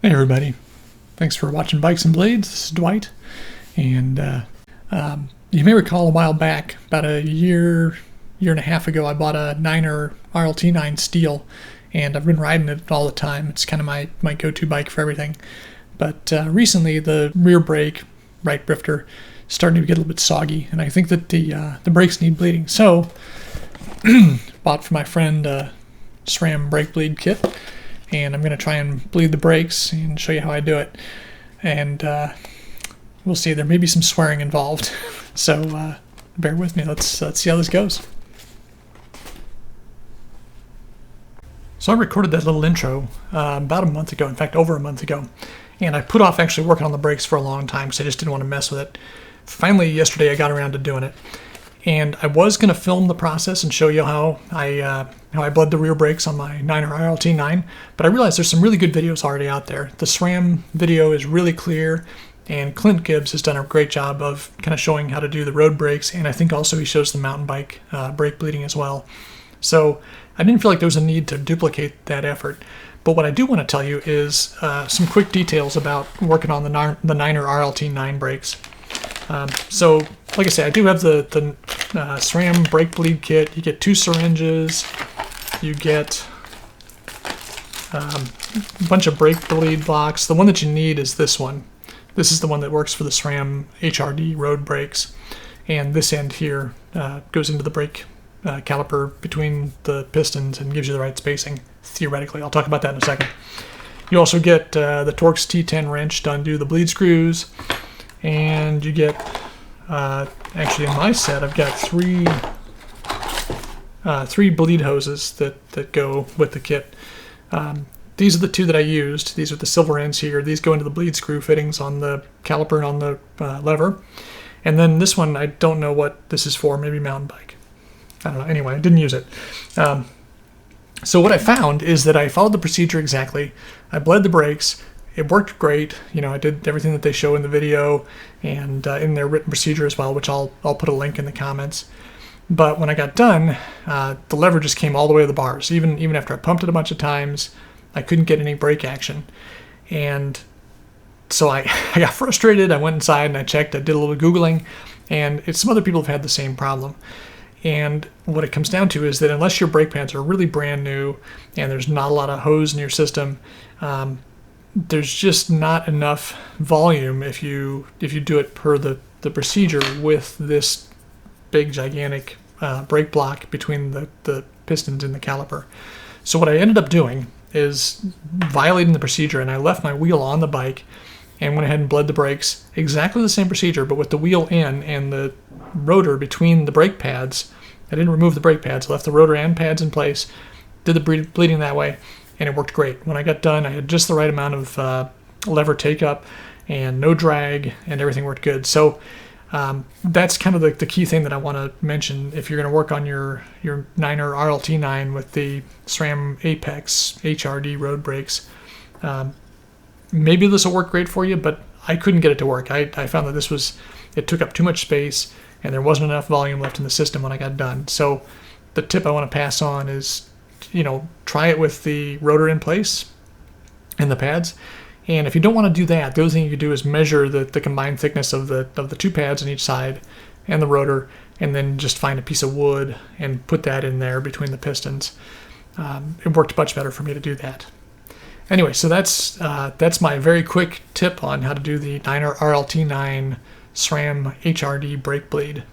Hey everybody, thanks for watching Bikes and Blades. This is Dwight, and you may recall a while back, about a year and a half ago, I bought a Niner RLT-9 Steel, and I've been riding it all the time. It's kind of my go-to bike for everything. But recently, the rear brake, right drifter, starting to get a little bit soggy, and I think that the brakes need bleeding. So, bought for my friend a SRAM brake bleed kit. And I'm going to try and bleed the brakes and show you how I do it. And we'll see. There may be some swearing involved. So bear with me. Let's see how this goes. So I recorded that little intro about a month ago. In fact, over a month ago. And I put off actually working on the brakes for a long time because I just didn't want to mess with it. Finally, yesterday I got around to doing it. And I was going to film the process and show you how I bled the rear brakes on my Niner RLT-9, but I realized there's some really good videos already out there. The SRAM video is really clear, and Cint Gibb has done a great job of kind of showing how to do the road brakes, and I think also he shows the mountain bike brake bleeding as well. So I didn't feel like there was a need to duplicate that effort. But what I do want to tell you is some quick details about working on the Niner RLT-9 brakes. So, like I say, I do have the SRAM brake bleed kit. You get 2 syringes. You get a bunch of brake bleed blocks. The one that you need is this one. This is the one that works for the SRAM HRD road brakes. And this end here goes into the brake caliper between the pistons and gives you the right spacing, theoretically. I'll talk about that in a second. You also get the Torx T10 wrench to undo the bleed screws. And you get, actually in my set, I've got three bleed hoses that go with the kit. These are the 2 that I used. These are the silver ends here. These go into the bleed screw fittings on the caliper and on the lever. And then this one, I don't know what this is for, maybe mountain bike. I don't know. Anyway, I didn't use it. So what I found is that I followed the procedure exactly. I bled the brakes. It worked great. You know, I did everything that they show in the video and in their written procedure as well, which I'll put a link in the comments. But when I got done, the lever just came all the way to the bars. Even after I pumped it a bunch of times, I couldn't get any brake action. And so I got frustrated. I went inside and I checked. I did a little Googling, and some other people have had the same problem. And what it comes down to is that unless your brake pads are really brand new and there's not a lot of hose in your system, there's just not enough volume if you do it per the procedure with this big gigantic brake block between the pistons and the caliper. So what I ended up doing is violating the procedure, and I left my wheel on the bike and went ahead and bled the brakes. Exactly the same procedure, but with the wheel in and the rotor between the brake pads. I didn't remove the brake pads. I left the rotor and pads in place, did the bleeding that way, and it worked great. When I got done, I had just the right amount of lever take-up and no drag, and everything worked good. So that's kind of the key thing that I want to mention if you're going to work on your Niner RLT-9 with the SRAM Apex HRD road brakes. Maybe this will work great for you, but I couldn't get it to work. I found that it took up too much space, and there wasn't enough volume left in the system when I got done. So the tip I want to pass on is, try it with the rotor in place and the pads. And if you don't want to do that, the other thing you can do is measure the combined thickness of the 2 pads on each side and the rotor, and then just find a piece of wood and put that in there between the pistons. It worked much better for me to do that. Anyway, so that's my very quick tip on how to do the Niner RLT-9 SRAM HRD brake bleed.